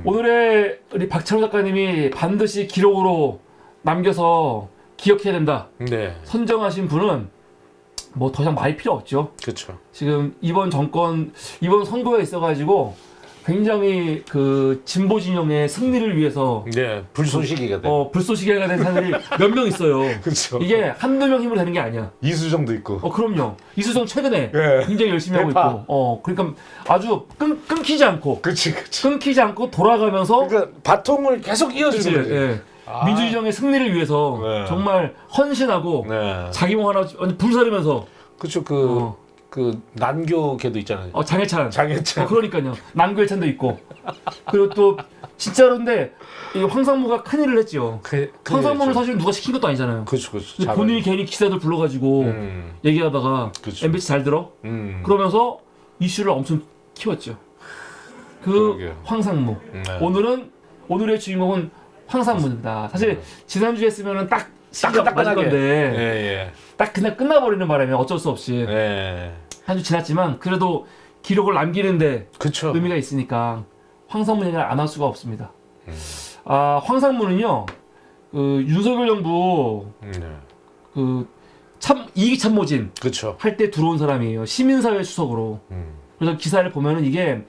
오늘의 우리 박찬호 작가님이 반드시 기록으로 남겨서 기억해야 된다. 네. 선정하신 분은 뭐 더 이상 말이 필요 없죠. 그렇죠. 지금 이번 정권, 이번 선거에 있어가지고 굉장히 그 진보 진영의 승리를 위해서 네, 불쏘시개가 된. 불쏘시개가 된 사람들이 몇 명 있어요. 그렇죠. 이게 한두 명 힘으로 되는 게 아니야. 이수정도 있고. 그럼요. 이수정 최근에 예. 굉장히 열심히 하고 대파. 있고. 그러니까 아주 끊기지 않고. 그렇지. 끊기지 않고 돌아가면서. 그러니까 바통을 계속 이어주는 거지. 예. 민주진영의 승리를 위해서 네. 정말 헌신하고 네. 자기 몸 하나 완전 불사르면서. 그렇죠. 그 난교계도 있잖아요. 장해찬. 장해찬. 그러니까요. 난교해찬도 있고. 그리고 또 진짜로인데 이 황상무가 큰 일을 했지요. 황상무는 사실 누가 시킨 것도 아니잖아요. 그렇죠. 본인이 괜히 기사들 불러가지고 얘기하다가 그쵸. MBC 잘 들어? 그러면서 이슈를 엄청 키웠죠. 그러게요. 황상무. 네. 오늘의 주인공은 황상무입니다. 사실 지난주에 했으면은 딱 맞을 건데 예. 딱 그냥 끝나버리는 바람에 어쩔 수 없이 예. 한 주 지났지만 그래도 기록을 남기는데 그쵸. 의미가 있으니까 황상무 얘기를 안 할 수가 없습니다. 황상무는요, 윤석열 정부 이기 참모진 그쵸. 할 때 들어온 사람이에요. 시민사회 수석으로. 그래서 기사를 보면은 이게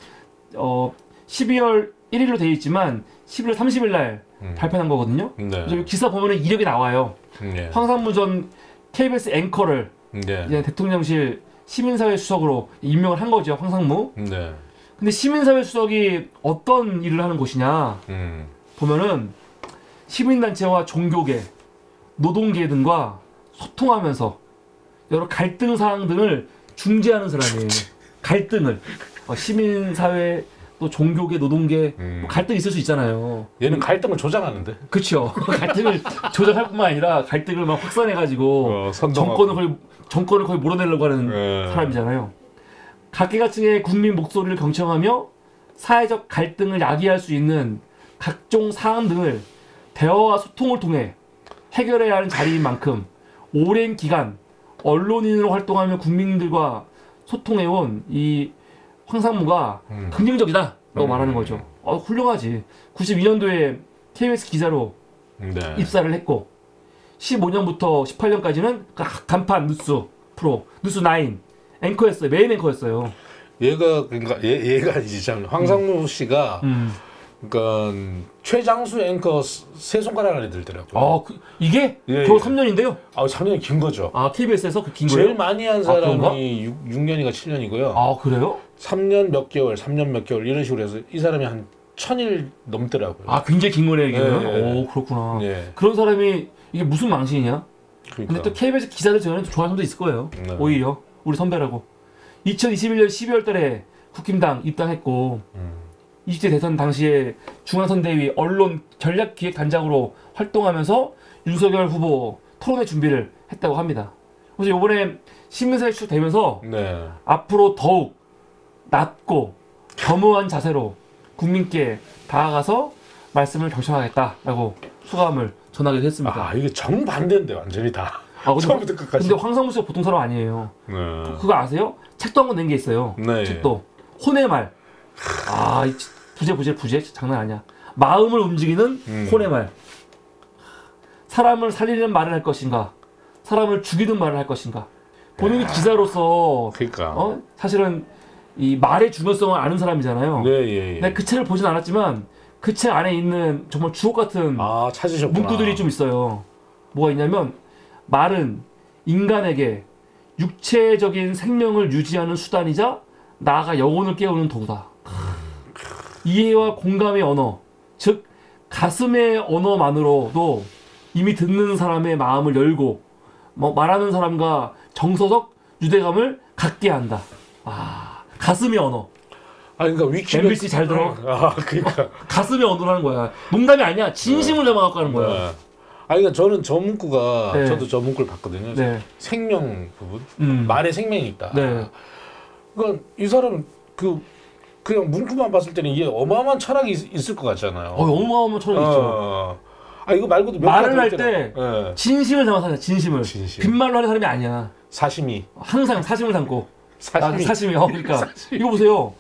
12월 1일로 되어 있지만 11월 30일 날 발표한 거거든요. 네. 그래서 기사 보면은 이력이 나와요. 네. 황상무 전 KBS 앵커를 네. 이제 대통령실 시민사회 수석으로 임명을 한 거죠, 황상무. 네. 근데 시민사회 수석이 어떤 일을 하는 곳이냐 보면은 시민단체와 종교계, 노동계 등과 소통하면서 여러 갈등 사항 등을 중재하는 사람이에요. 갈등을 시민사회 또 종교계, 노동계 갈등 있을 수 있잖아요. 얘는 갈등을 조장하는데. 그렇죠. 갈등을 조장할 뿐만 아니라 갈등을 막 확산해가지고 정권을 거의 몰아내려고 하는 사람이잖아요. 각계각층의 국민 목소리를 경청하며 사회적 갈등을 야기할 수 있는 각종 사안 등을 대화와 소통을 통해 해결해야 하는 자리인 만큼 오랜 기간 언론인으로 활동하며 국민들과 소통해온 이 황상무가 긍정적이다라고 말하는 거죠. 훌륭하지. 92년도에 KBS 기자로 입사를 했고 15년부터 18년까지는 간판 뉴스 프로 뉴스9 앵커였어요. 메인 앵커였어요. 얘가 이제 참 황상무 씨가 그러니까 최장수 앵커 세 손가락 안에 들더라고요. 이게 겨우 3년인데요? 3년이 긴 거죠. KBS에서 긴 거예요? 제일 많이 한 사람이 6년인가 7년이고요. 그래요? 3년 몇 개월 이런 식으로 해서 이 사람이 한 1000일 넘더라고요. 굉장히 긴 거네요, 이게. 네. 그렇구나. 네. 그런 사람이 이게 무슨 망신이냐? 그러니까. 근데 또 KBS 기자들 중에는 좋아하는 사람도 있을 거예요. 네. 오히려 우리 선배라고. 2021년 12월 달에 국힘당 입당했고 20대 대선 당시에 중앙선대위 언론 전략기획단장으로 활동하면서 윤석열 후보 토론회 준비를 했다고 합니다. 그래서 이번에 시민사회 수석되면서 앞으로 더욱 낮고 겸허한 자세로 국민께 다가가서 말씀을 경청하겠다라고 소감을 전하기도 했습니다. 이게 정반대인데 완전히 다. 처음부터 끝까지. 근데 황상무 씨가 보통 사람 아니에요. 그거 아세요? 책도 한 권 낸 게 있어요. 책도. 혼의 말. 부재 장난 아니야. 마음을 움직이는 혼의 말. 사람을 살리는 말을 할 것인가, 사람을 죽이는 말을 할 것인가. 본인이 기자로서 그러니까. 사실은 이 말의 중요성을 아는 사람이잖아요. 내가 그 책을 보진 않았지만 그 책 안에 있는 정말 주옥 같은 찾으셨구나. 문구들이 좀 있어요. 뭐가 있냐면 말은 인간에게 육체적인 생명을 유지하는 수단이자 나아가 영혼을 깨우는 도구다. 이해와 공감의 언어, 즉 가슴의 언어만으로도 이미 듣는 사람의 마음을 열고 말하는 사람과 정서적 유대감을 갖게 한다. 가슴의 언어. 그러니까 MBC 잘 들어. 그러니까 가슴의 언어라는 거야. 농담이 아니야. 진심을 담아갖고 하는 거야. 그러니까 저는 저 문구가 저도 저 문구를 봤거든요. 생명 부분, 말에 생명이 있다. 그러니까 이 사람 그냥 문구만 봤을 때는 이게 어마어마한 철학이 있을 것 같잖아요. 어마어마한 철학이 있죠. 이거 말고도 말을 할 때 진심을 담아서 하자. 진심을. 빈말로 하는 사람이 아니야. 사심이. 항상 사심을 담고. 사심이. 그러니까 이거 보세요.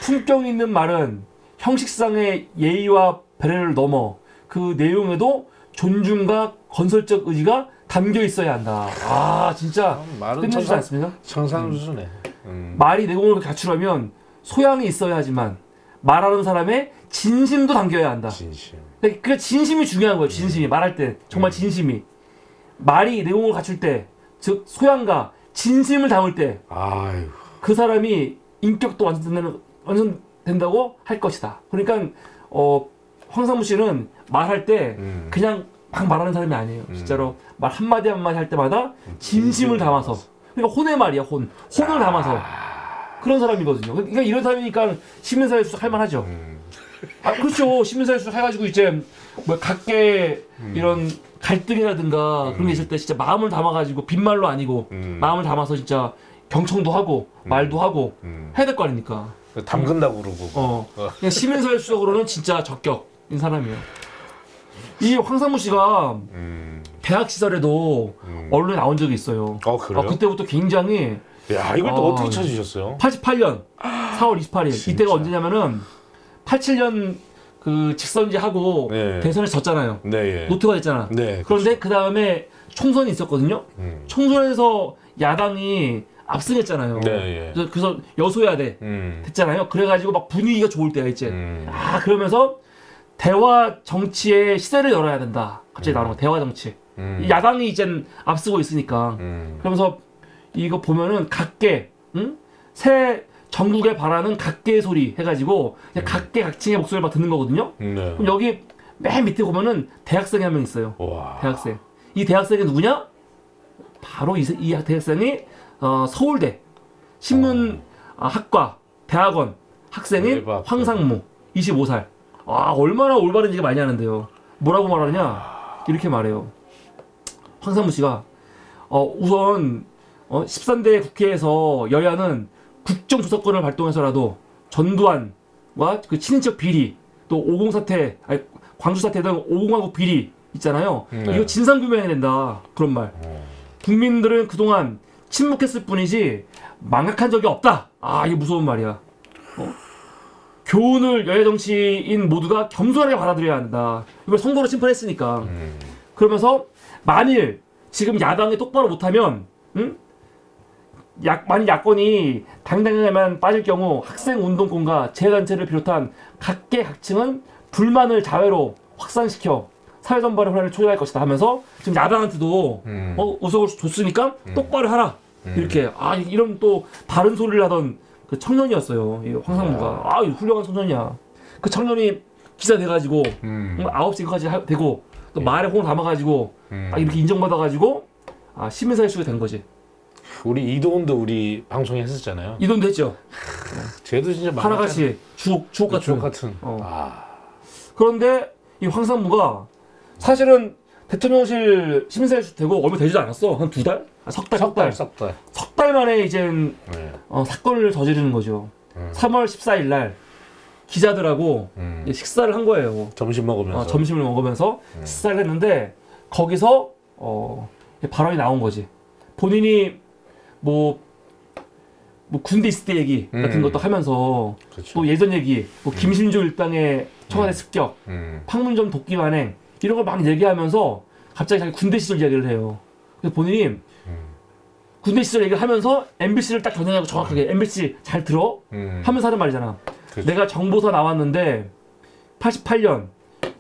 품격 있는 말은 형식상의 예의와 배려를 넘어 그 내용에도 존중과 건설적 의지가 담겨 있어야 한다. 아 진짜 끝내주지 않습니까? 청산수수네. 말이 내공을 갖추려면 소양이 있어야 하지만 말하는 사람의 진심도 담겨야 한다. 진심. 그러니까 진심이 중요한 거예요. 진심이 말할 때 정말 진심이 말이 내공을 갖출 때, 즉 소양과 진심을 담을 때 그 사람이 인격도 완성된다고 할 것이다. 그러니까 황상무 씨는 말할 때 그냥 막 말하는 사람이 아니에요. 진짜로 말 한마디 한마디 할 때마다 진심을 담아서, 그러니까 혼의 말이야. 혼을 담아서 그런 사람이거든요. 그러니까 이런 사람이니까 시민사회 수석 할 만하죠. 그렇죠. 시민사회 수석 해가지고 이제 뭐 각계 이런 갈등이라든가 그런 게 있을 때 진짜 마음을 담아가지고 빈말로 아니고 마음을 담아서 진짜 경청도 하고 말도 하고 해야 될 거 아닙니까? 담근다고 그러고. 그냥 시민사회 수석으로는 진짜 적격인 사람이에요. 이 황상무 씨가 대학 시절에도 언론에 나온 적이 있어요. 그래요? 그때부터 굉장히 야, 이걸 또 어떻게 찾으셨어요? 88년 4월 28일 진짜? 이때가 언제냐면은 87년 그 직선제 하고 네. 대선에 졌잖아요. 네, 노태우가 됐잖아. 네, 그런데 그 다음에 총선이 있었거든요. 총선에서 야당이 압승했잖아요. 네, 그래서 여소야대 됐잖아요. 그래가지고 막 분위기가 좋을 때야 이제. 그러면서 대화 정치의 시대를 열어야 된다. 갑자기 나오는 거 대화 정치. 야당이 이제 앞서고 있으니까. 그러면서 이거 보면은 각계, 새 전국에 바라는 각계의 소리 해가지고 각계각층의 목소리를 막 듣는 거거든요. 그럼 여기 맨 밑에 보면은 대학생이 한 명 있어요. 와. 대학생. 이 대학생이 누구냐? 바로 이 대학생이 서울대 신문학과 대학원 학생인 황상무 25살. 얼마나 올바른 얘기 많이 하는데요. 뭐라고 말하느냐? 이렇게 말해요. 황상무 씨가 우선 13대 국회에서 여야는 국정조사권을 발동해서라도 전두환과 그 친인척 비리, 또 50 사태, 광주 사태 등 50하고 비리 있잖아요. 이거 진상규명해야 된다. 그런 말. 국민들은 그동안 침묵했을 뿐이지 망각한 적이 없다. 이게 무서운 말이야. 교훈을 여야 정치인 모두가 겸손하게 받아들여야 한다. 이걸 선거로 심판했으니까. 그러면서 만일 지금 야당이 똑바로 못하면 만약 야권이 당당하게만 빠질 경우 학생운동권과 재단체를 비롯한 각계각층은 불만을 자회로 확산시켜 사회 전반의 혼란을 초래할 것이다 하면서 지금 야당한테도 우석을 줬으니까 똑바로 하라. 이렇게 이런 또 다른 소리를 하던 그 청년이었어요. 이 황상무가. 훌륭한 청년이야. 그 청년이 기자 돼가지고 9시까지 되고 또 말에 홍을 담아가지고 이렇게 인정받아가지고 시민사회 수석이 된 거지. 우리 이도훈도 우리 방송에 했었잖아요. 이도훈도 했죠. 쟤도 진짜 하나같이 주옥 같은. 그런데 이 황상무가 사실은 대통령실 시민사회 수석 되고 얼마 되지도 않았어. 한 2달? 석 달 만에 이젠 사건을 저지르는 거죠. 3월 14일 날 기자들하고 식사를 한 거예요. 점심을 먹으면서 식사를 했는데 거기서 발언이 나온 거지. 본인이 뭐 군대 있을 때 얘기 같은 것도 하면서 그렇죠. 또 예전 얘기, 김신조 일당의 청와대 습격, 판문점 도끼 관행 이런 걸 막 얘기하면서 갑자기 자기 군대 시절 이야기를 해요. 그래서 본인이 군대 시절 얘기를 하면서 MBC를 딱 겨냥하고 정확하게 MBC 잘 들어? 하면서 하는 말이잖아. 그렇죠. 내가 정보사 나왔는데 88년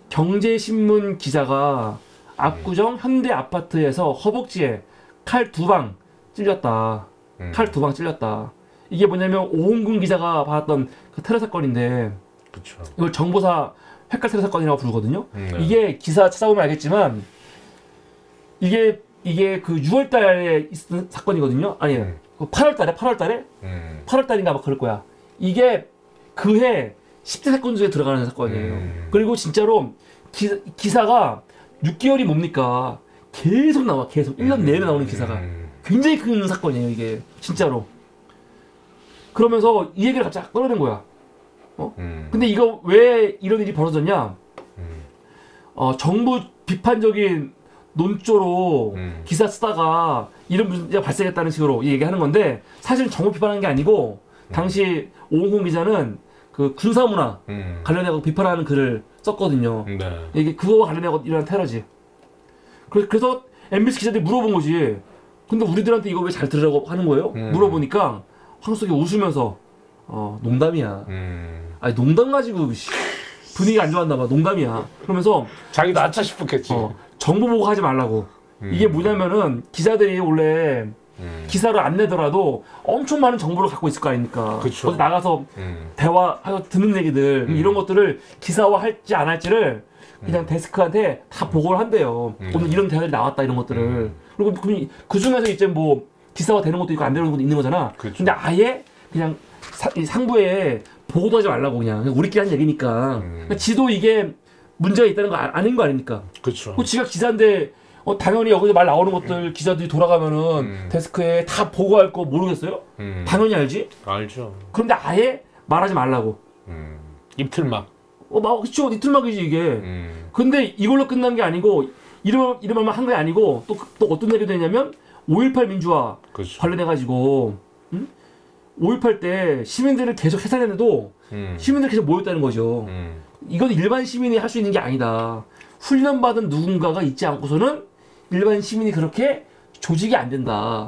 경제신문 기자가 압구정 현대 아파트에서 허벅지에 칼 2방 찔렸다. 칼 2방 찔렸다. 이게 뭐냐면 오홍근 기자가 받았던 그 테러 사건인데 그쵸. 이걸 정보사 획갈 테러 사건이라고 부르거든요. 이게 기사 찾아보면 알겠지만 이게 그 6월달에 있었던 사건이거든요. 아니 8월달에 8월달인가 막 그럴 거야. 이게 그해 10대 사건 중에 들어가는 사건이에요. 그리고 진짜로 기사가 6개월이 뭡니까? 계속 나와. 계속 1년 내내 나오는 기사가 굉장히 큰 사건이에요. 이게 진짜로. 그러면서 이 얘기를 갑자기 꺼내는 거야. 근데 이거 왜 이런 일이 벌어졌냐? 정부 비판적인 논조로 기사 쓰다가 이런 문제가 발생했다는 식으로 얘기하는 건데 사실 정부 비판한 게 아니고 당시 오홍근 기자는 그 군사문화 관련해서 비판하는 글을 썼거든요. 네. 이게 그거와 관련해서 일어난 테러지. 그래서 MBC 기자들이 물어본 거지. 근데 우리들한테 이거 왜 잘 들으라고 하는 거예요? 물어보니까 황석이 웃으면서 농담이야. 아니 농담 가지고 분위기가 안 좋았나 봐. 농담이야. 그러면서 자기도 아차 싶었겠지. 정보 보고 하지 말라고. 이게 뭐냐면은 기자들이 원래 기사를 안 내더라도 엄청 많은 정보를 갖고 있을 거 아닙니까? 그쵸. 어디 나가서 대화해서 듣는 얘기들 이런 것들을 기사화할지 안 할지를 그냥 데스크한테 다 보고를 한대요. 오늘 이런 대화들이 나왔다 이런 것들을. 그리고 그 중에서 이제 뭐 기사화 되는 것도 있고 안 되는 것도 있는 거잖아. 그쵸. 근데 아예 그냥 상부에 보고도 하지 말라고 그냥 우리끼리 한 얘기니까. 그러니까 지도 이게 문제가 있다는 거 아닌 거 아닙니까? 그렇죠. 지가 기자인데 당연히 여기서 말 나오는 것들 기자들이 돌아가면은 데스크에 다 보고할 거 모르겠어요? 당연히 알지? 알죠. 그런데 아예 말하지 말라고. 입틀막. 그쵸. 이틀막이지 이게. 근데 이걸로 끝난 게 아니고 이름만 한 게 아니고 또 어떤 얘기도 했냐면 5.18 민주화 그쵸. 관련해가지고 5.18 때 시민들을 계속 해산했는데도 시민들이 계속 모였다는 거죠. 이건 일반 시민이 할 수 있는 게 아니다. 훈련받은 누군가가 있지 않고서는 일반 시민이 그렇게 조직이 안 된다.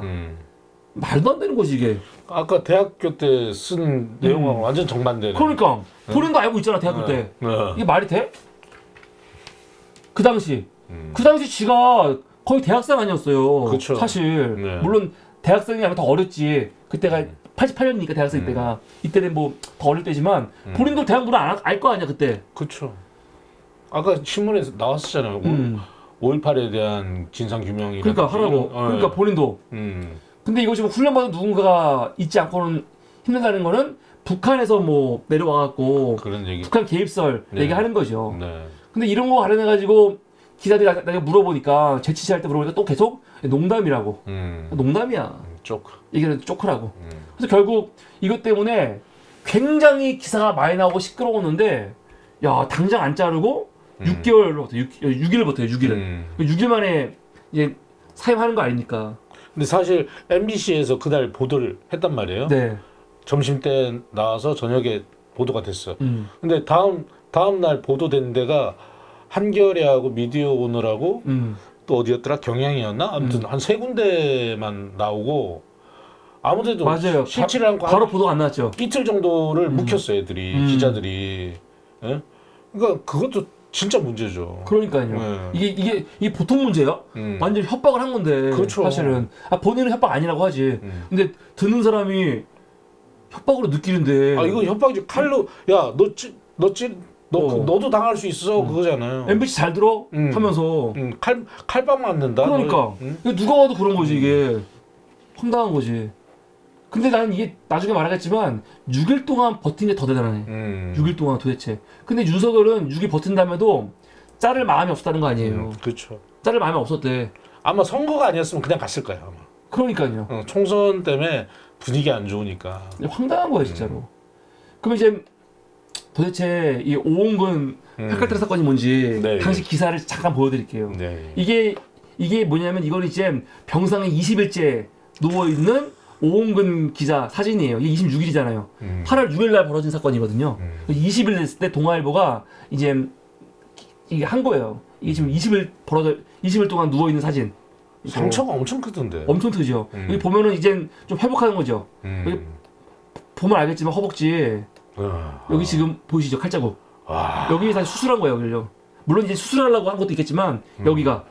말도 안 되는 거지 이게. 아까 대학교 때 쓴 내용하고 완전 정반대네. 그러니까 본인도 알고 있잖아 대학교 때. 이게 말이 돼? 그 당시 지가 거의 대학생 아니었어요. 그쵸. 사실 네. 물론 대학생이 아니면 더 어렸지. 그때가 88년이니까 대학생 때가 이때는 뭐 더 어릴 때지만 본인도 대학 문화 알 거 아니야 그때. 그렇죠. 아까 신문에 나왔었잖아요. 5.18에 대한 진상규명이. 그러니까 하라고. 그러니까 본인도. 근데 이거 지금 훈련받은 누군가가 있지 않고는 힘든다는 거는 북한에서 뭐 내려와갖고 그런 얘기. 북한 개입설 네. 얘기하는 거죠. 네. 근데 이런 거 관련해가지고 기자들이 나중에 물어보니까 재치시할 때 물어보니까 또 계속 농담이라고. 농담이야. 이게 쪼크라고. 그래서 결국 이것 때문에 굉장히 기사가 많이 나오고 시끄러웠는데 야 당장 안 자르고 6개월로 6일을 버텨요. 6일을. 6일 만에 이제 사임하는 거 아닙니까? 근데 사실 MBC에서 그날 보도를 했단 말이에요. 네. 점심 때 나와서 저녁에 보도가 됐어. 근데 다음 날 보도된 데가 한겨레하고 미디어 오늘하고 또 어디였더라? 경향이었나? 아무튼 한 세 군데만 나오고 아무데도 맞아요. 실지를 않고 바로 보도가 안 나왔죠. 이틀 정도를 묵혔어요, 애들이 기자들이. 예? 그러니까 그것도 진짜 문제죠. 그러니까요. 이게 보통 문제야? 완전 협박을 한 건데. 그렇죠. 사실은 본인은 협박 아니라고 하지. 근데 듣는 사람이 협박으로 느끼는데. 이거 협박이지. 칼로 야 너도 당할 수 있어 그거잖아요. MBC 잘 들어 하면서 칼빵 맞는다. 그러니까 이거 누가 와도 그런 거지 이게. 황당한 거지. 근데 나는 이게 나중에 말하겠지만 6일 동안 버틴 게 더 대단하네. 6일 동안 도대체. 근데 윤석열은 6일 버틴 다음에도 자를 마음이 없었다는 거 아니에요. 그렇죠. 자를 마음이 없었대. 아마 선거가 아니었으면 그냥 갔을 거예요. 아마. 그러니까요. 총선 때문에 분위기 안 좋으니까. 황당한 거예요 진짜로. 그럼 이제 도대체 이 오홍근 헬칼테라 사건이 뭔지 네. 당시 기사를 잠깐 보여드릴게요. 네. 이게 뭐냐면 이건 이제 병상에 20일째 누워있는 오홍근 기자 사진이에요. 이게 26일이잖아요. 8월 6일 날 벌어진 사건이거든요. 20일 됐을 때 동아일보가 이제 이게 한 거예요. 이게 지금 20일 동안 누워있는 사진. 상처가 엄청 크던데. 엄청 크죠. 여기 보면은 이제 좀 회복하는 거죠. 여기 보면 알겠지만 허벅지 여기 지금 보이시죠? 칼자국. 여기 다 수술한 거예요. 여기를요. 물론 이제 수술하려고 한 것도 있겠지만 여기가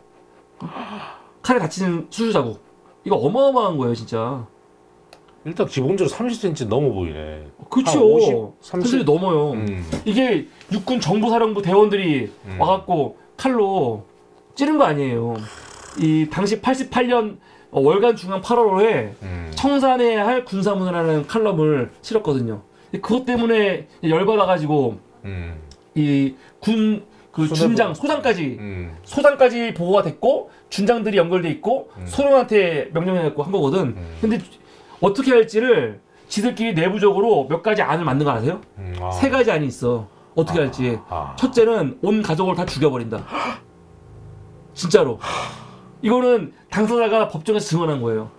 칼에 다치는 수술 자국. 이거 어마어마한 거예요 진짜. 일단 기본적으로 30cm 넘어 보이네. 그렇죠. 30cm 넘어요. 이게 육군 정보사령부 대원들이 와갖고 칼로 찌른 거 아니에요. 이 당시 88년 월간 중앙 8월호에 청산해야 할 군사문화라는 칼럼을 실었거든요. 그것 때문에 열받아가지고 이 군 그 준장 소장까지 보고가 됐고 준장들이 연결돼 있고 소령한테 명령해갖고 한 거거든. 근데 어떻게 할지를 지들끼리 내부적으로 몇 가지 안을 만든 거 아세요? 3가지 안이 있어. 어떻게 할지. 첫째는 온 가족을 다 죽여버린다. 진짜로. 이거는 당사자가 법정에서 증언한 거예요.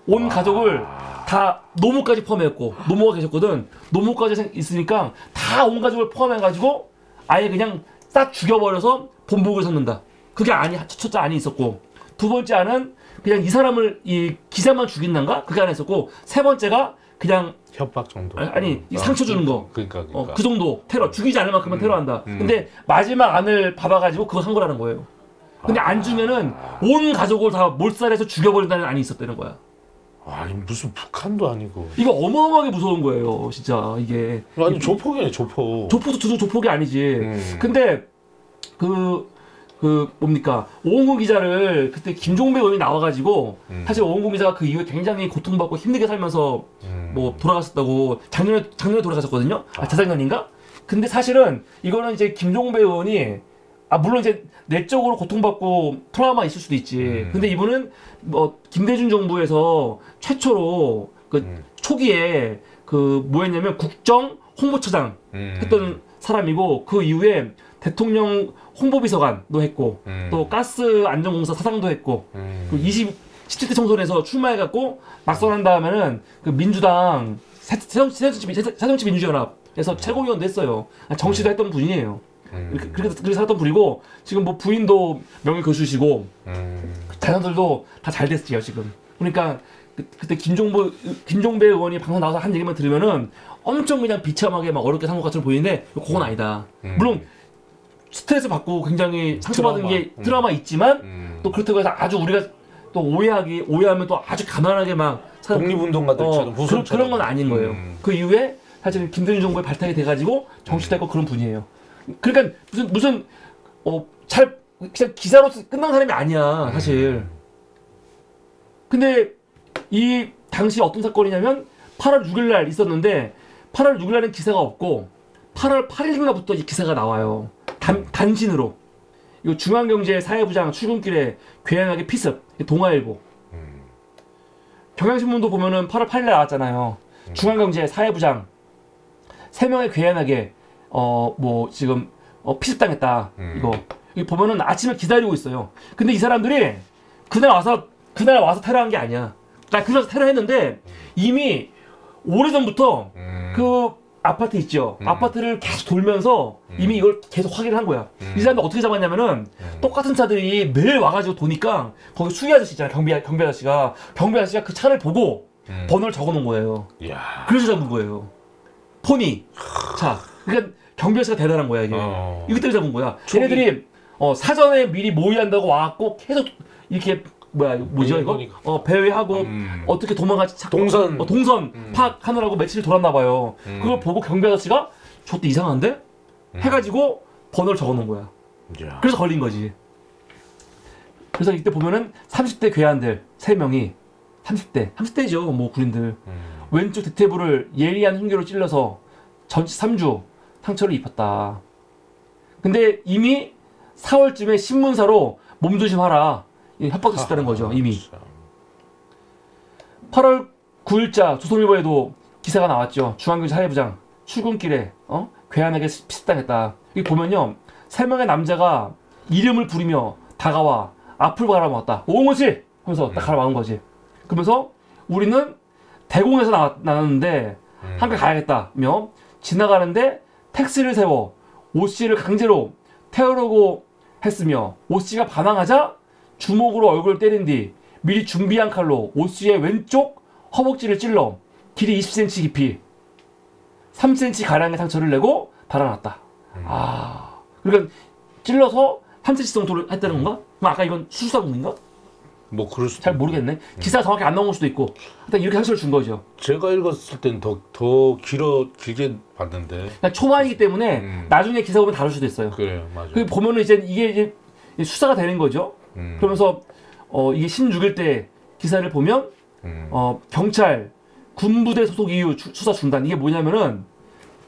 온 가족을 다 노무까지 포함했고 노무가 계셨거든. 노무까지 있으니까 다 온 가족을 포함해가지고 아예 그냥 싹 죽여버려서 본복을 삼는다. 그게 첫째 안이 있었고 두 번째 안은 그냥 이 사람을 이 기사만 죽인단가 그게 안에 있었고 세 번째가 그냥 협박 정도. 아니 상처 주는 거. 그러니까. 그 정도 테러 죽이지 않을 만큼만 테러한다. 근데 마지막 안을 받아가지고 그거 한 거라는 거예요. 근데 안 주면은 온 가족을 다 몰살해서 죽여버린다는 안이 있었다는 거야. 아니 무슨 북한도 아니고. 이거 어마어마하게 무서운 거예요, 진짜 이게. 아니 조폭이네 조폭. 조폭도 조폭이 아니지. 근데 뭡니까 오은구 기자를 그때 김종배 의원이 나와가지고 사실 오은구 기자가 그 이후에 굉장히 고통받고 힘들게 살면서 뭐 돌아가셨다고 작년에 돌아가셨거든요. 재작년인가? 근데 사실은 이거는 이제 김종배 의원이 물론 이제 내적으로 고통받고 트라우마 있을 수도 있지. 근데 이분은 뭐 김대중 정부에서 최초로 초기에 뭐였냐면 국정 홍보처장 했던 사람이고 그 이후에 대통령 홍보비서관도 했고 또 가스 안전공사 사장도 했고 그 17대 총선에서 출마해갖고 낙선한 다음에는 그 민주당 새정치 민주연합에서 최고위원도 했어요. 정치도 했던 분이에요. 그렇게 살았던 분이고 지금 뭐 부인도 명예교수시고 자녀들도 다 잘 됐지요 지금. 그러니까 그때 김종배 의원이 방송 나와서 한 얘기만 들으면은 엄청 그냥 비참하게 막 어렵게 산 것 것처럼 보이는데 그건 아니다. 물론 스트레스 받고 굉장히 상처받은 게 드라마 있지만 또 그렇다고 해서 아주 우리가 또 오해하면 또 아주 가난하게 막 독립운동가들처럼 그런 건 아닌 거예요. 그 이후에 사실은 김대중 정부에 발탁이 돼가지고 정치도 했고 그런 분이에요. 그러니까 무슨 잘 그냥 기사로 끝난 사람이 아니야 사실. 근데 이 당시 어떤 사건이냐면 8월 6일 날 있었는데 8월 6일 날은 기사가 없고 8월 8일인가부터 이 기사가 나와요. 단신으로. 이거 중앙경제 사회부장 출근길에 괴양하게 피습. 동아일보. 경향신문도 보면은 8월 8일 날 나왔잖아요. 중앙경제 사회부장 3명의 괴양하게 지금 피습당했다. 이거 보면은 아침에 기다리고 있어요. 근데 이 사람들이 그날 와서 테러한 게 아니야. 그래서 테러했는데 이미 오래전부터 그 아파트 있죠. 아파트를 계속 돌면서 이미 이걸 계속 확인을 한 거야. 이 사람들 어떻게 잡았냐면은 똑같은 차들이 매일 와가지고 도니까 거기 수위 아저씨 있잖아. 경비 아저씨가 그 차를 보고 번호를 적어놓은 거예요. 이야. 그래서 잡은 거예요. 포니 차. 그러니까 경비 아저씨가 대단한 거야 이게. 이것 때문에 잡은 거야. 얘네들이 사전에 미리 모의한다고 와갖고 계속 이렇게 뭐죠 이거? 배회하고 어떻게 도망갈지 동선 파악하느라고 며칠 돌았나 봐요. 그걸 보고 경비 아저씨가 저때 이상한데? 해가지고 번호를 적어놓은 거야. 그래서 걸린 거지. 그래서 이때 보면은 30대 괴한들 3명이 30대죠 뭐 군인들 왼쪽 대퇴부를 예리한 흉기로 찔러서 전치 3주 상처를 입혔다. 근데 이미 4월쯤에 신문사로 몸조심하라 협박도 했다는 거죠 이미. 8월 9일자 조선일보에도 기사가 나왔죠. 중앙경제 사회부장 출근길에 괴한하게 피습당했다. 여기 보면요 3명의 남자가 이름을 부리며 다가와 앞을 바라보았다. 오은구씨 하면서 딱 바라보는 거지. 그러면서 우리는 대공에서 나왔는데 한가 가야겠다며 지나가는데 택시를 세워 오씨를 강제로 태우려고 했으며 오씨가 반항하자 주먹으로 얼굴을 때린 뒤 미리 준비한 칼로 오씨의 왼쪽 허벅지를 찔러 길이 20cm 깊이 3cm 가량의 상처를 내고 달아났다. 그러니까 찔러서 3cm 정도를 했다는 건가? 그럼 아까 이건 수사공인가? 뭐 그럴 수도 잘 모르겠네. 기사 정확히 안 나온 걸 수도 있고 일단 이렇게 상처를 준 거죠. 제가 읽었을 땐 더 길게 봤는데 그러니까 초반이기 때문에 나중에 기사 보면 다를 수도 있어요. 그래요, 맞아요. 그 보면은 이게 수사가 되는 거죠. 그러면서 이게 16일 때 기사를 보면 경찰 군부대 소속 이후 수사 중단. 이게 뭐냐면은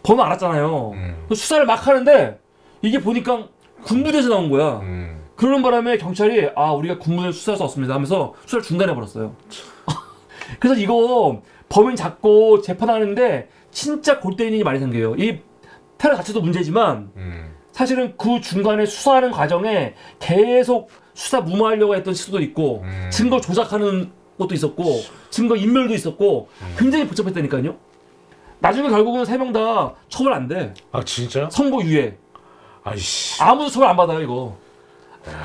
번호 알았잖아요. 수사를 막 하는데 이게 보니까 군부대에서 나온 거야. 그러는 바람에 경찰이 우리가 군부대 수사할 수 없습니다 하면서 수사를 중단해 버렸어요. 그래서 이거 범인 잡고 재판하는데 진짜 골 때리는 일이 많이 생겨요. 이 테러 자체도 문제지만 사실은 그 중간에 수사하는 과정에 계속 수사 무마하려고 했던 시도도 있고 증거 조작하는 것도 있었고 증거 인멸도 있었고 굉장히 복잡했다니까요. 나중에 결국은 3명 다 처벌 안 돼. 아 진짜? 선고유예. 아이씨. 아무도 처벌 안 받아요 이거.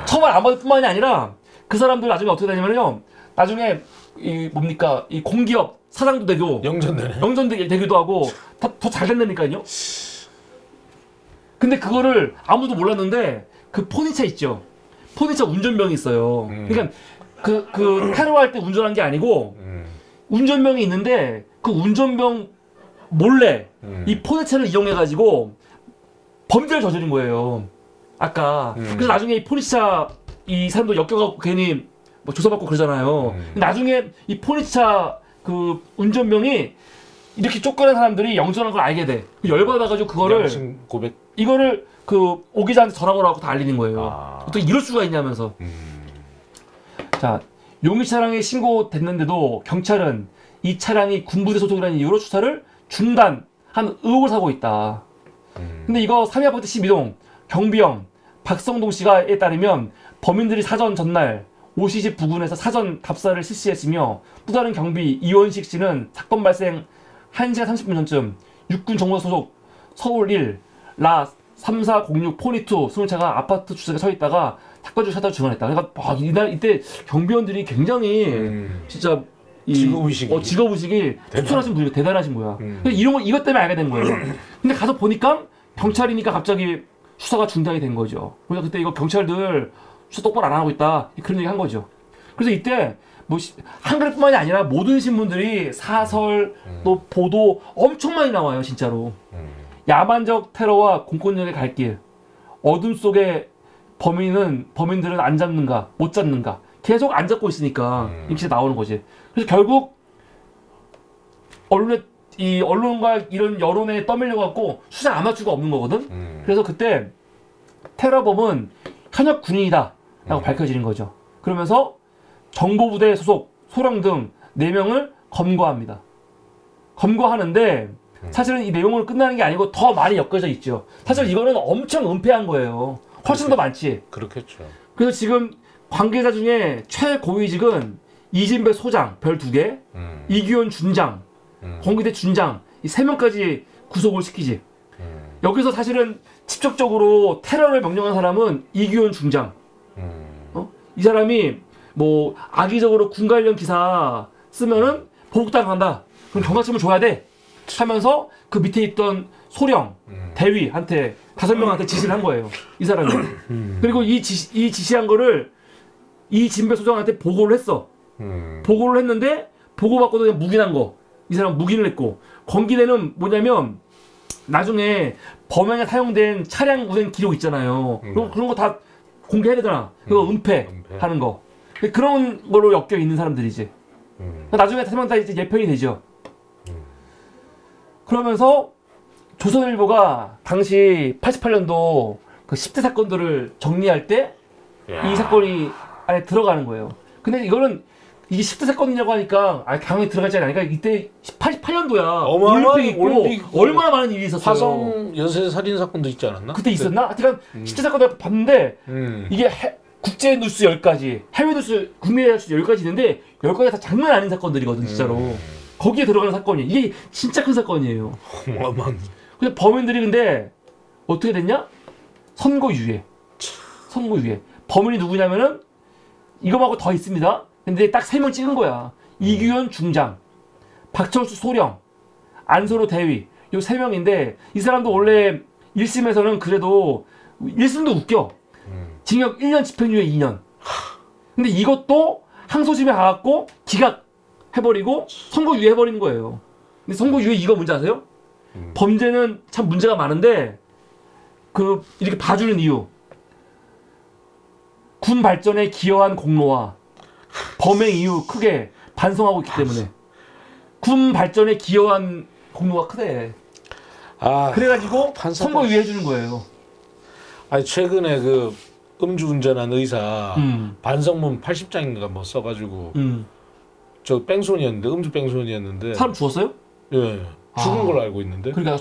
처벌 안 받을 뿐만이 아니라 그 사람들 나중에 어떻게 되냐면요. 나중에 이 뭡니까 이 공기업 사장도 되고 영전되기도 하고 더 잘 된다니까요. 근데 그거를 아무도 몰랐는데 그 포니차 있죠. 포니차 운전병이 있어요. 그러니까 그 테러할 때 운전한 게 아니고 운전병이 있는데 그 운전병 몰래 이 포니차를 이용해 가지고 범죄를 저지른 거예요. 아까 그래서 나중에 이 포니차 이 사람도 엮여가고 괜히 뭐 조사받고 그러잖아요. 나중에 이 포니차 그 운전병이 이렇게 쫓겨난 사람들이 영전한 걸 알게 돼. 열받아가지고 그거를 고백 이거를 그 오 기자한테 전화 걸어갖고 다 알리는 거예요. 어떻게 이럴 수가 있냐면서. 자, 용의 차량에 신고됐는데도 경찰은 이 차량이 군부대 소속이라는 이유로 수사를 중단한 의혹을 사고 있다. 근데 이거 3위 아파트 12동 경비영 박성동 씨가에 따르면 범인들이 사전 전날 오시집 부근에서 사전 답사를 실시했으며 또 다른 경비 이원식 씨는 사건 발생 1시간 30분 전쯤 육군 정보사 소속 서울 1 라 3406 포니2 승용차가 아파트 주차장에 서 있다가 사건 중 사다를 증언했다. 그러니까 이때 경비원들이 굉장히 진짜 직업의식이 투철하신 분이 대단하신 거야. 이런 거 이것 때문에 알게 된 거예요. 근데 가서 보니까 경찰이니까 갑자기 수사가 중단이 된 거죠. 그래서 그때 이거 경찰들 수사 똑바로 안 하고 있다 그런 얘기 한 거죠. 그래서 이때 뭐 한겨레뿐만이 아니라 모든 신문들이 사설 또 보도 엄청 많이 나와요 진짜로. 야만적 테러와 공권력의 갈 길, 어둠 속에 범인들은 안 잡는가 못 잡는가 계속 안 잡고 있으니까 이렇게 나오는 거지. 그래서 결국 언론과 이런 여론에 떠밀려 갖고 수사 아마추어가 없는 거거든. 그래서 그때 테러범은 현역 군인이다라고 밝혀지는 거죠. 그러면서 정보부대 소속 소령 등 4명을 검거합니다. 검거하는데 사실은 이 내용으로 끝나는 게 아니고 더 많이 엮여져 있죠. 사실 이거는 엄청 은폐한 거예요. 훨씬 더 많지. 그렇겠죠. 그래서 지금 관계자 중에 최고위직은 이진배 소장 별 2개, 이규현 준장, 공기대 준장 이 3명까지 구속을 시키지. 여기서 사실은 직접적으로 테러를 명령한 사람은 이규현 중장. 이 사람이 뭐 악의적으로 군 관련 기사 쓰면은 보복당한다. 그럼 경각심을 줘야 돼. 하면서 그 밑에 있던 소령, 대위한테 5명한테 지시를 한 거예요. 이 사람이. 그리고 이 지시한 거를 이 진배 소장한테 보고를 했어. 보고를 했는데 보고받고도 그냥 묵인한 거. 이 사람 묵인을 했고 건기대는 뭐냐면 나중에 범행에 사용된 차량 운행 기록 있잖아요. 그런 거 다 공개해야 되잖아. 그거 은폐하는 거. 그런 거로 엮여 있는 사람들이지. 나중에 3명 다 이제 예편이 되죠. 그러면서 조선일보가 당시 88년도 그 10대 사건들을 정리할 때 이 사건이 안에 들어가는 거예요. 근데 이거는 이게 10대 사건이라고 하니까 당연히 들어가지 않으니까 이때 88년도야. 올림픽 얼마나 많은 일이 있었어요. 화성 연쇄 살인 사건도 있지 않았나? 그때 있었나? 하여튼 10대 사건을 봤는데 이게 국제 뉴스 10가지, 해외 뉴스, 국내 뉴스 10가지 있는데 10가지 다 장난 아닌 사건들이거든 진짜로. 거기에 들어가는 사건이 이게 진짜 큰 사건이에요. 근데 범인들이 근데 어떻게 됐냐? 선고유예. 선고유예. 범인이 누구냐면은 이거 말고 더 있습니다. 근데 딱 3명 찍은 거야. 이규현 중장, 박철수 소령, 안소로 대위. 요 3명인데 이 사람도 원래 1심에서는 그래도 1심도 웃겨. 징역 1년 집행유예 2년. 근데 이것도 항소심에 가갖고 기각해버리고 선고유예 해버리는 거예요. 근데 선고유예 이거 뭔지 아세요? 범죄는 참 문제가 많은데 이렇게 봐주는 이유. 군 발전에 기여한 공로와 범행 이후 크게 반성하고 있기 때문에 군 발전에 기여한 공로가 크대. 그래가지고 선고유예 해주는 거예요. 아니 최근에 그 음주운전한 의사 반성문 80장인가 뭐 써가지고 저 뺑소니였는데 음주 뺑소니였는데 사람 죽었어요? 예 죽은 걸로 알고 있는데. 그러니까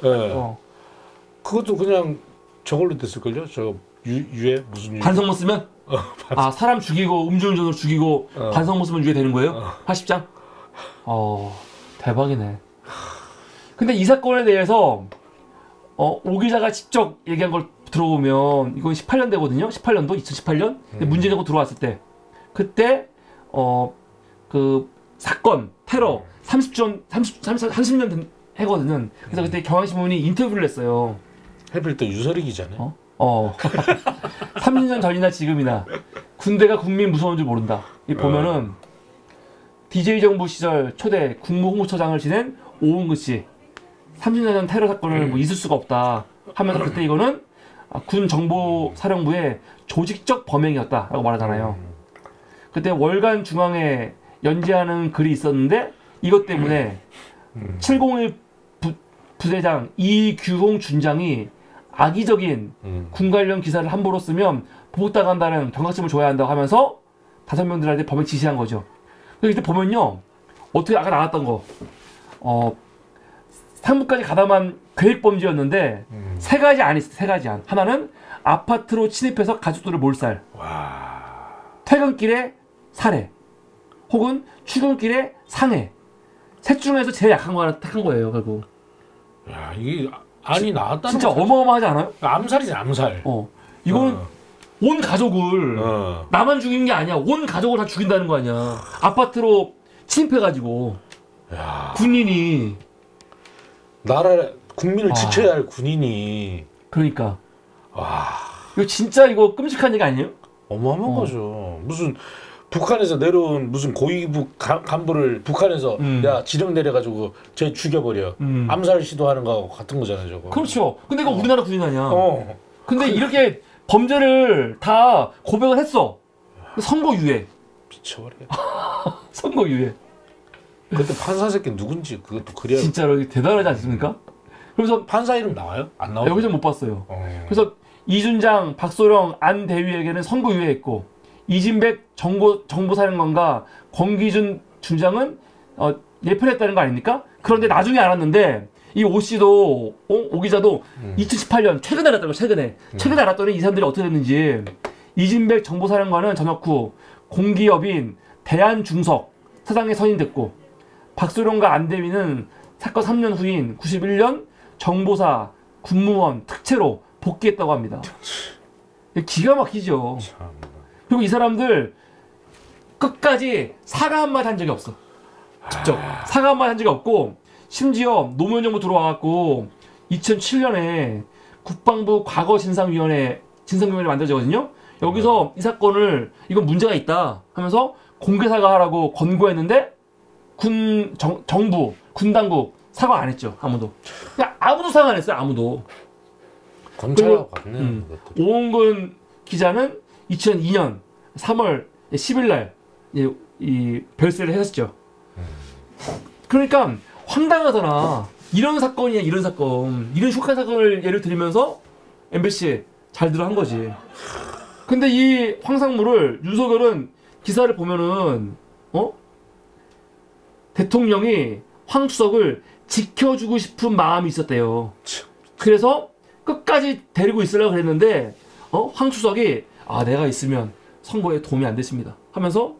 예. 그것도 그냥 저걸로 됐을걸요? 저 유해 무슨 유해? 반성문 쓰면? 아 사람 죽이고 음주운전으로 죽이고 반성문 쓰면 유해 되는 거예요? 80장? 대박이네. 근데 이 사건에 대해서 오 기자가 직접 얘기한 걸 들어보면 이건 18년대거든요. 18년도 2018년. 근데 문제 내고 들어왔을 때 그때 그 사건 테러 30년 된 해거든요. 그래서 그때 경향신문이 인터뷰를 했어요. 해필 때 유서리 기자네. 30년 전이나 지금이나 군대가 국민 무서운 줄 모른다. 이 보면은 DJ 정부 시절 초대 국무홍보처장을 지낸 오은근 씨 30년 전 테러 사건을 뭐 있을 수가 없다 하면서 그때 이거는 군 정보사령부의 조직적 범행이었다라고 말하잖아요. 그때 월간 중앙에 연재하는 글이 있었는데 이것 때문에 701 부대장 이규홍 준장이 악의적인 군 관련 기사를 함부로 쓰면 보복당한다는 경각심을 줘야 한다고 하면서 5명들한테 범행 지시한 거죠. 그래서 이때 보면요. 어떻게 아까 나왔던 거 상부까지 가담한 계획범죄였는데 세 가지 안이 있어요. 세 가지 안. 하나는 아파트로 침입해서 가족들을 몰살. 퇴근길에 살해. 혹은 출근길에 상해. 셋 중에서 제일 약한 거 하나 택한 거예요. 결국. 야 이게 안이 나왔다는 진짜 어마어마하지 않아요? 암살이지 암살. 이거는 온 가족을 나만 죽인 게 아니야. 온 가족을 다 죽인다는 거 아니야. 아파트로 침입해가지고 군인이 나라 국민을 지켜야 할 군인이 그러니까 이거 진짜 이거 끔찍한 얘기 아니에요? 어마어마한 거죠. 무슨 북한에서 내려온 무슨 고위부 간부를 북한에서 야 지령 내려가지고 쟤 죽여버려 암살 시도하는 거하고 같은 거잖아요 저거. 그렇죠. 근데 이거 우리나라 군인 아니야. 근데 이렇게 범죄를 다 고백을 했어. 선고유예. 미쳐버려. 선고유예. 그때 판사 새끼 누군지 그것도 그래야 진짜로 대단하지 않습니까? 그래서 판사 이름 나와요? 안 나와요? 여기서 못 봤어요. 그래서 이준장, 박소령, 안대위에게는 선고유예했고 이진백 정보사령관과 권기준 준장은 예편했다는 거 아닙니까? 그런데 나중에 알았는데 이 오 씨도 오 기자도 2018년 최근에 알았다고 최근에 알았더니 이 사람들이 어떻게 됐는지 이진백 정보사령관은 전역 후 공기업인 대한중석 사장에 선임됐고 박소령과 안대위는 사건 3년 후인 91년 정보사 군무원 특채로 복귀했다고 합니다. 기가 막히죠. 그리고 이 사람들 끝까지 사과 한마디 한 적이 없어. 직접 사과 한마디 한 적이 없고 심지어 노무현 정부 들어와갖고 2007년에 국방부 과거진상위원회 만들어지거든요. 여기서 이 사건을 이건 문제가 있다 하면서 공개 사과하라고 권고했는데 정부, 군 당국 사과 안 했죠. 아무도. 그냥 아무도 사과 안 했어요. 아무도. 검찰하고 같네. 오은근 기자는 2002년 3월 10일 날 이 별세를 했었죠. 그러니까 황당하잖아. 이런 사건이야, 이런 사건. 이런 쇼크한 사건을 예를 들면서 MBC 잘 들어 한 거지. 근데 이 황상무를 윤석열은 기사를 보면은 대통령이 황수석을 지켜주고 싶은 마음이 있었대요. 그래서 끝까지 데리고 있으려고 그랬는데 황수석이 내가 있으면 선거에 도움이 안 됐습니다 하면서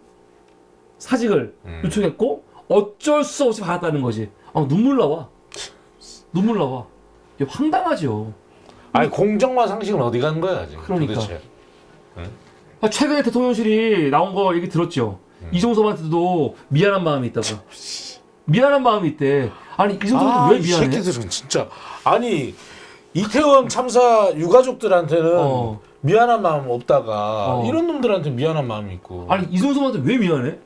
사직을 요청했고 어쩔 수 없이 받았다는 거지. 눈물 나와. 이게 황당하죠. 아니 공정과 상식은 어디 간 거야 지금. 그러니까. 도대체. 최근에 대통령실이 나온 거 얘기 들었죠. 이종섭한테도 미안한 마음이 있다고. 미안한 마음이 있대. 아니 이종섭한테 왜 미안해? 이 새끼들은 진짜. 아니 이태원 참사 유가족들한테는 미안한 마음 없다가 이런 놈들한테 미안한 마음이 있고. 아니 이종섭한테 왜 미안해?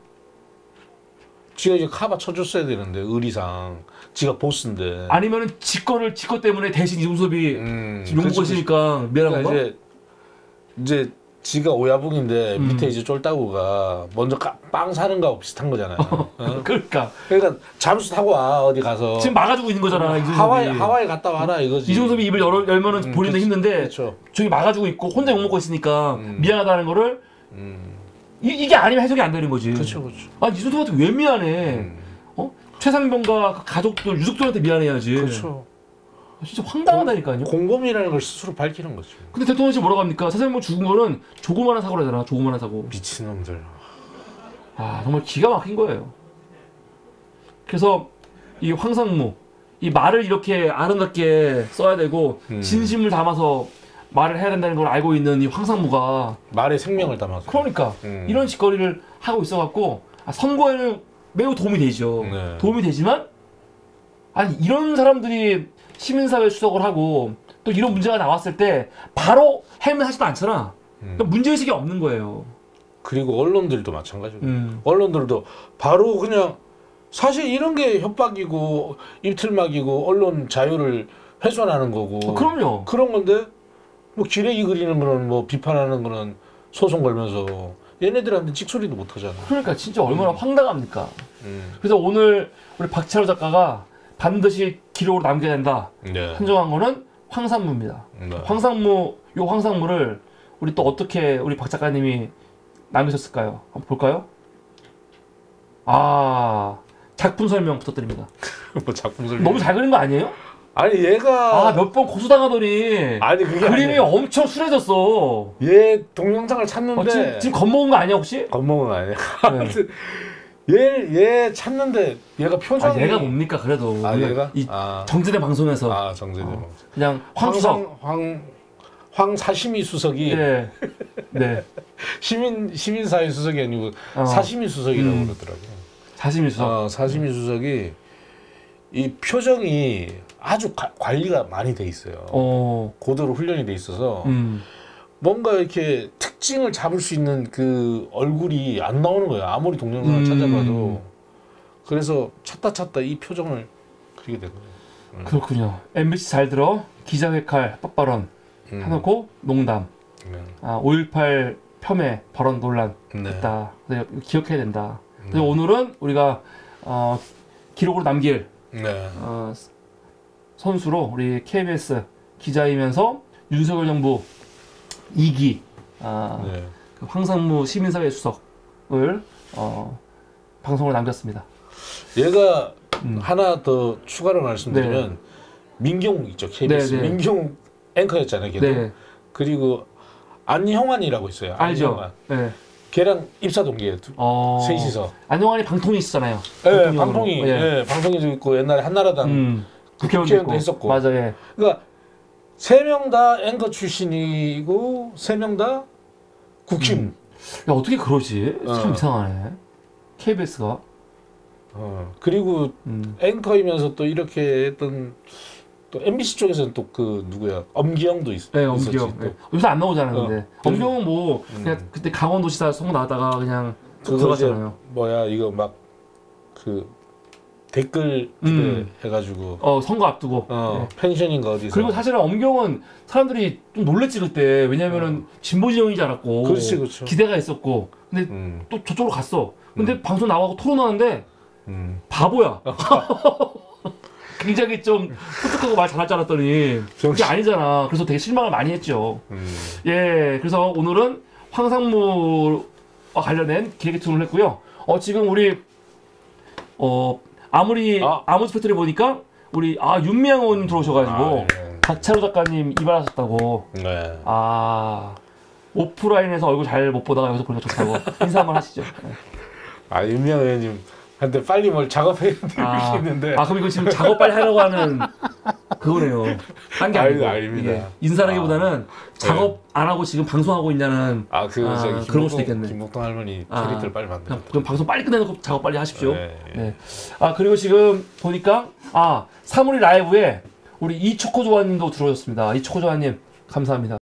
지가 이제 카바 쳐줬어야 되는데 의리상 지가 보스인데. 아니면은 지거 때문에 대신 이종섭이 용보고 있으니까 미안한 건가? 이제 지가 오야붕인데 밑에 이제 쫄따구가 먼저 빵 사는 거하고 비슷한 거잖아요. 그러니까 잠수 타고 와 어디 가서. 지금 막아주고 있는 거잖아. 하와이 갔다 와라 이거지. 이종섭이 입을 열면은 본인도 힘든데 그렇죠. 저기 막아주고 있고 혼자 욕먹고 있으니까 미안하다는 거를 이게 아니면 해석이 안 되는 거지. 그렇죠. 아니 이종섭한테 왜 미안해? 최상병과 가족들 유족들한테 미안해야지. 그렇죠. 진짜 황당하다니까요. 공범이라는 걸 스스로 밝히는 거죠. 근데 대통령이 뭐라고 합니까? 사장님 죽은 거는 조그마한 사고라잖아. 조그마한 사고. 미친놈들. 아 정말 기가 막힌 거예요. 그래서 이 황상무 이 말을 이렇게 아름답게 써야 되고 진심을 담아서 말을 해야 된다는 걸 알고 있는 이 황상무가 말에 생명을 담아서 그러니까 이런 짓거리를 하고 있어갖고 선거에는 매우 도움이 되죠. 네. 도움이 되지만 아니 이런 사람들이 시민사회 수석을 하고 또 이런 문제가 나왔을 때 바로 해명하지도 않잖아. 그러니까 문제의식이 없는 거예요. 그리고 언론들도 마찬가지고 언론들도 바로 그냥 사실 이런 게 협박이고 입틀막이고 언론 자유를 훼손하는 거고 그럼요. 그런 건데 뭐 기레기 그리는 거는 뭐 비판하는 거는 소송 걸면서 얘네들한테 찍소리도 못 하잖아. 그러니까 진짜 얼마나 황당합니까. 그래서 오늘 우리 박찬호 작가가 반드시 기록으로 남겨야 된다 네. 선정한 거는 황상무입니다. 네. 황상무를 우리 또 어떻게 우리 박 작가님이 남기셨을까요? 한번 볼까요? 작품 설명 부탁드립니다. 뭐 작품 설명 너무 잘 그린 거 아니에요? 아니 얘가 몇 번 고소당하더니 아니 그게 그림이 엄청 순해졌어. 얘 동영상을 찾는데 지금 겁먹은 거 아니야 혹시? 겁먹은 거 아니야. 아무튼 얘 찾는데 얘가 표정이 얘가 뭡니까 그래도 얘가 이 정제된 방송에서 정제된 방송 그냥 황수석 황사시미 수석이 네. 시민사회 수석이 아니고 사시미 수석이라고 그러더라고요. 사시미 수석. 사시미 수석이 이 표정이 아주 관리가 많이 돼 있어요. 고도로 훈련이 돼 있어서 뭔가 이렇게 특징을 잡을 수 있는 그 얼굴이 안 나오는 거예요. 아무리 동영상을 찾아봐도. 그래서 찾다 이 표정을 그리게 된 거예요. 그렇군요. MBC 잘 들어 기자회칼 빡발언 해놓고 농담. 5.18 폄훼 발언 논란 했다. 기억해야 된다. 그래서 오늘은 우리가 기록으로 남길 선수로 우리 KBS 기자이면서 윤석열 정부 2기 그 황상무 시민사회 수석을 방송으로 남겼습니다. 얘가 하나 더 추가로 말씀드리면 민경 있죠. KBS 민경 앵커였잖아요. 걔도. 그리고 안형환이라고 있어요. 알죠. 안형환. 걔랑 입사 동기예요. 셋이서. 안형환이 방통위 있었잖아요. 네, 방통위도 있고 옛날에 한나라당 국회의원도 했었고. 맞아요. 그러니까 3명 다 앵커 출신이고 3명 다 국힘. 야 어떻게 그러지? 참 이상하네. KBS가. 그리고 앵커이면서 또 이렇게 했던 또 MBC 쪽에서는 또 그 누구야 엄기영도 있었지. 네, 엄기영. 요새 안 나오잖아 근데. 엄기영은 뭐 그냥 그때 강원도시사 선거 나왔다가 그냥 들어갔잖아요. 뭐야 이거 막 그 댓글 해가지고 선거 앞두고 펜션인가 어디서. 그리고 사실은 엄경은 사람들이 좀 놀랬지 그때. 왜냐면은 진보 진영이지 않았고 그렇지. 기대가 있었고 근데 또 저쪽으로 갔어. 근데 방송 나가고 토론하는데 바보야. 굉장히 좀 푸tuk하고 말 잘할 줄 알았더니 그게 아니잖아. 그래서 되게 실망을 많이 했죠. 그래서 오늘은 황상무와 관련된 기획투를 했고요. 지금 우리 아무리 스펙트를 보니까 우리 윤미향 의원님 들어오셔가지고 박찬호 작가님 이발하셨다고. 오프라인에서 얼굴 잘 못 보다가 여기서 보니까 좋다고 인사 한번 하시죠. 윤미향 의원님 한테 빨리 뭘 작업해야 되는데. 그럼 이거 지금 작업 빨리 하려고 하는 그거네요. 한 게 아니고. 아닙니다. 인사라기보다는 작업 안 하고 지금 방송하고 있냐는 그런 걸 수도 있겠네. 김목동 할머니 캐릭터를 빨리 만들어. 그럼 방송 빨리 끝내놓고 작업 빨리 하십시오. 네. 그리고 지금 보니까 사무리 라이브에 우리 이초코조아님도 들어오셨습니다. 이초코조아님 감사합니다.